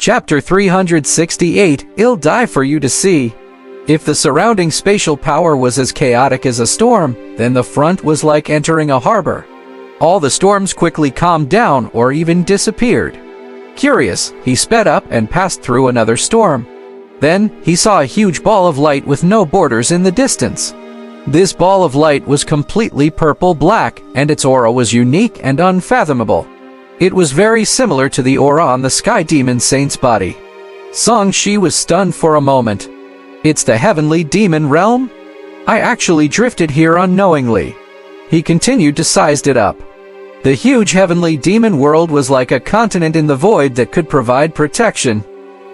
Chapter 368, I'll die for you to see. If the surrounding spatial power was as chaotic as a storm, then the front was like entering a harbor. All the storms quickly calmed down or even disappeared. Curious, he sped up and passed through another storm. Then, he saw a huge ball of light with no borders in the distance. This ball of light was completely purple-black, and its aura was unique and unfathomable. It was very similar to the aura on the Sky Demon Saint's body. Song Shi was stunned for a moment. It's the Heavenly Demon Realm? I actually drifted here unknowingly. He continued to size it up. The huge Heavenly Demon World was like a continent in the void that could provide protection.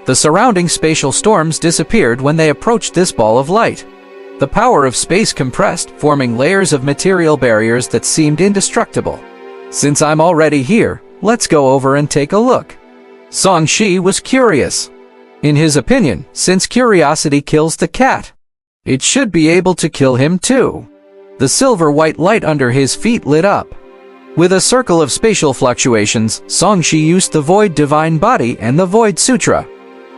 The surrounding spatial storms disappeared when they approached this ball of light. The power of space compressed, forming layers of material barriers that seemed indestructible. Since I'm already here, let's go over and take a look. Song Shi was curious. In his opinion, since curiosity kills the cat, it should be able to kill him too. The silver-white light under his feet lit up. With a circle of spatial fluctuations, Song Shi used the Void Divine Body and the Void Sutra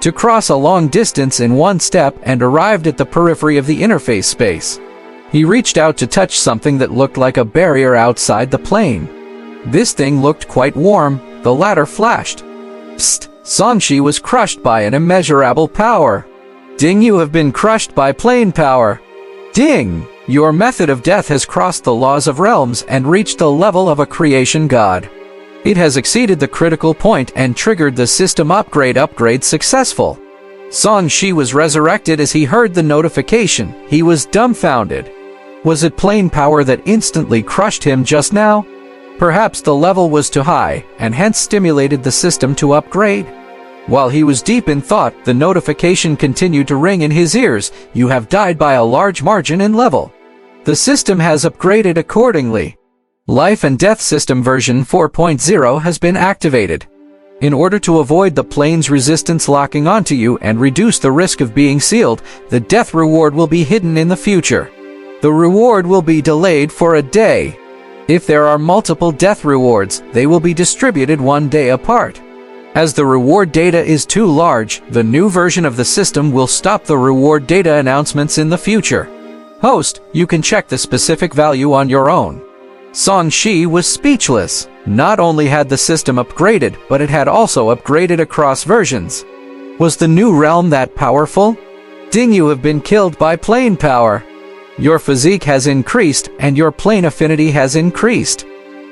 to cross a long distance in one step and arrived at the periphery of the interface space. He reached out to touch something that looked like a barrier outside the plane. This thing looked quite warm. The ladder flashed. Psst! Song Shi was crushed by an immeasurable power. Ding, you have been crushed by plane power. Ding! Your method of death has crossed the laws of realms and reached the level of a creation god. It has exceeded the critical point and triggered the system upgrade successful. Song Shi was resurrected as he heard the notification. He was dumbfounded. Was it plane power that instantly crushed him just now? Perhaps the level was too high, and hence stimulated the system to upgrade. While he was deep in thought, the notification continued to ring in his ears. You have died by a large margin in level. The system has upgraded accordingly. Life and Death System version 4.0 has been activated. In order to avoid the plane's resistance locking onto you and reduce the risk of being sealed, the death reward will be hidden in the future. The reward will be delayed for a day. If there are multiple death rewards, they will be distributed one day apart. As the reward data is too large, the new version of the system will stop the reward data announcements in the future. Host, you can check the specific value on your own. Song Shi was speechless. Not only had the system upgraded, but it had also upgraded across versions. Was the new realm that powerful? Ding, you have been killed by plane power. Your physique has increased, and your plane affinity has increased.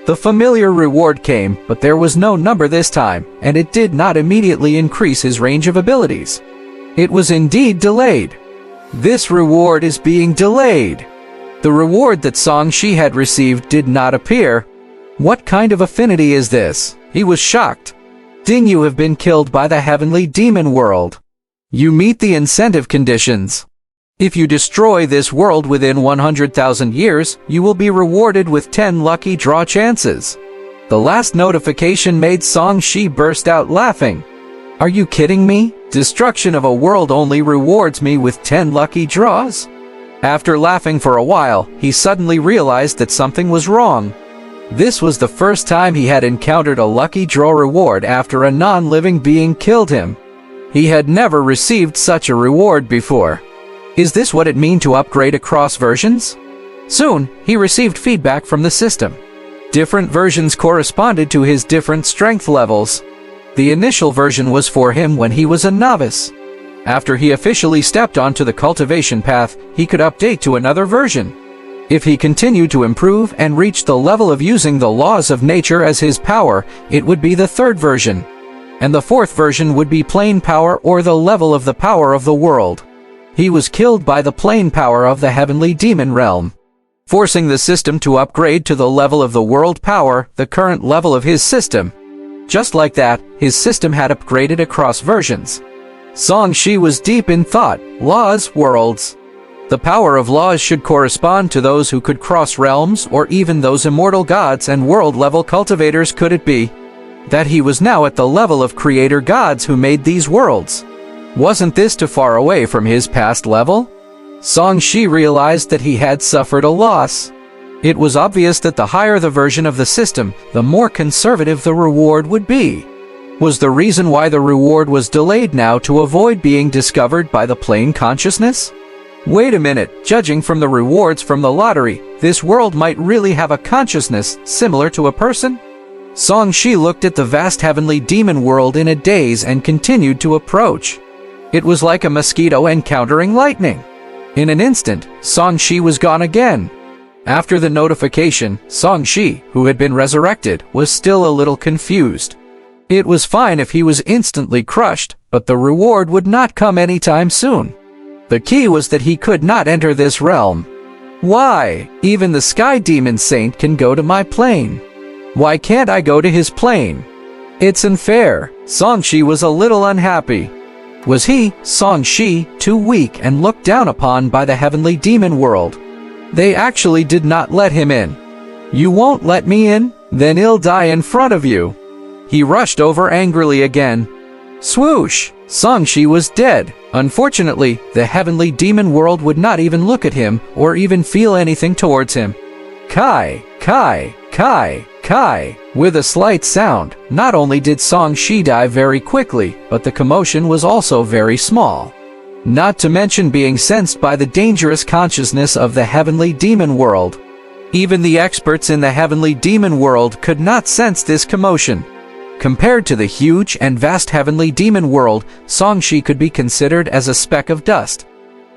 The familiar reward came, but there was no number this time, and it did not immediately increase his range of abilities. It was indeed delayed. This reward is being delayed. The reward that Song Shi had received did not appear. What kind of affinity is this? He was shocked. Ding, you have been killed by the Heavenly Demon World. You meet the incentive conditions. If you destroy this world within 100,000 years, you will be rewarded with 10 lucky draw chances. The last notification made Song Shi burst out laughing. Are you kidding me? Destruction of a world only rewards me with 10 lucky draws? After laughing for a while, he suddenly realized that something was wrong. This was the first time he had encountered a lucky draw reward after a non-living being killed him. He had never received such a reward before. Is this what it means to upgrade across versions? Soon, he received feedback from the system. Different versions corresponded to his different strength levels. The initial version was for him when he was a novice. After he officially stepped onto the cultivation path, he could update to another version. If he continued to improve and reach the level of using the laws of nature as his power, it would be the third version. And the fourth version would be plane power or the level of the power of the world. He was killed by the plane power of the Heavenly Demon Realm, forcing the system to upgrade to the level of the world power, the current level of his system. Just like that, his system had upgraded across versions. Song Shi was deep in thought. Laws, worlds. The power of laws should correspond to those who could cross realms, or even those immortal gods and world-level cultivators. Could it be that he was now at the level of creator gods who made these worlds? Wasn't this too far away from his past level? Song Shi realized that he had suffered a loss. It was obvious that the higher the version of the system, the more conservative the reward would be. Was the reason why the reward was delayed now to avoid being discovered by the plane consciousness? Wait a minute, judging from the rewards from the lottery, this world might really have a consciousness similar to a person? Song Shi looked at the vast heavenly demon world in a daze and continued to approach. It was like a mosquito encountering lightning. In an instant, Song Shi was gone again. After the notification, Song Shi, who had been resurrected, was still a little confused. It was fine if he was instantly crushed, but the reward would not come anytime soon. The key was that he could not enter this realm. Why? Even the Sky Demon Saint can go to my plane. Why can't I go to his plane? It's unfair. Song Shi was a little unhappy. Was he, Song Shi, too weak and looked down upon by the heavenly demon world? They actually did not let him in. You won't let me in? Then I'll die in front of you. He rushed over angrily again. Swoosh! Song Shi was dead. Unfortunately, the heavenly demon world would not even look at him or even feel anything towards him. Kai, Kai, Kai, Kai. With a slight sound, not only did Song Shi die very quickly, but the commotion was also very small. Not to mention being sensed by the dangerous consciousness of the heavenly demon world. Even the experts in the heavenly demon world could not sense this commotion. Compared to the huge and vast heavenly demon world, Song Shi could be considered as a speck of dust.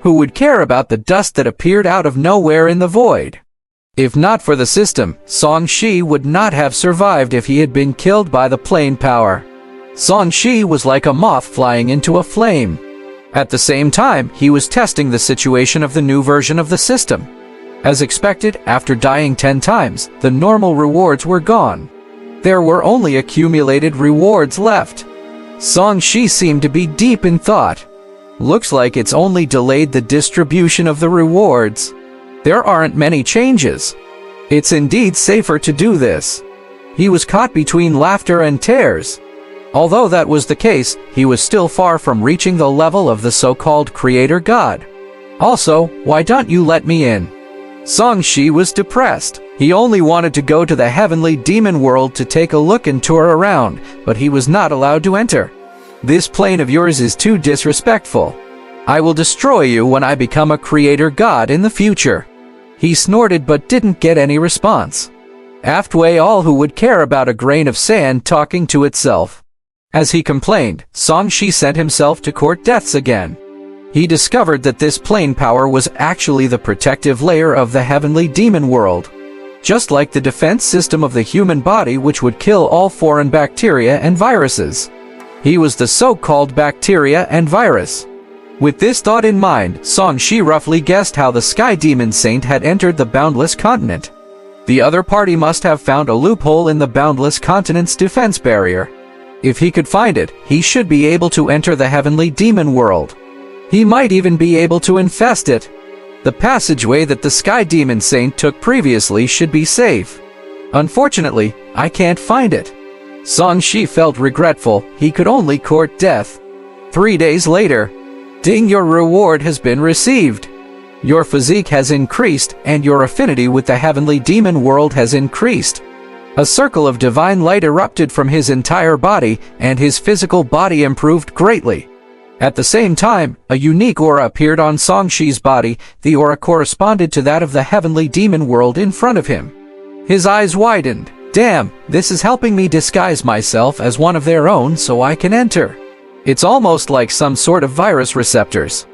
Who would care about the dust that appeared out of nowhere in the void? If not for the system, Song Shi would not have survived if he had been killed by the plane power. Song Shi was like a moth flying into a flame. At the same time, he was testing the situation of the new version of the system. As expected, after dying 10 times, the normal rewards were gone. There were only accumulated rewards left. Song Shi seemed to be deep in thought. Looks like it's only delayed the distribution of the rewards. There aren't many changes. It's indeed safer to do this. He was caught between laughter and tears. Although that was the case, he was still far from reaching the level of the so-called creator god. Also, why don't you let me in? Song Shi was depressed. He only wanted to go to the heavenly demon world to take a look and tour around, but he was not allowed to enter. This plane of yours is too disrespectful. I will destroy you when I become a creator god in the future. He snorted but didn't get any response. Aftway all who would care about a grain of sand talking to itself. As he complained, Song Shi sent himself to court deaths again. He discovered that this plane power was actually the protective layer of the heavenly demon world. Just like the defense system of the human body which would kill all foreign bacteria and viruses. He was the so-called bacteria and virus. With this thought in mind, Song Shi roughly guessed how the Sky Demon Saint had entered the Boundless Continent. The other party must have found a loophole in the Boundless Continent's defense barrier. If he could find it, he should be able to enter the heavenly demon world. He might even be able to infest it. The passageway that the Sky Demon Saint took previously should be safe. Unfortunately, I can't find it. Song Shi felt regretful. He could only court death. 3 days later, ding, your reward has been received. Your physique has increased and your affinity with the heavenly demon world has increased. A circle of divine light erupted from his entire body and his physical body improved greatly. At the same time, a unique aura appeared on Song Shi's body. The aura corresponded to that of the heavenly demon world in front of him. His eyes widened. Damn, this is helping me disguise myself as one of their own so I can enter. It's almost like some sort of virus receptors.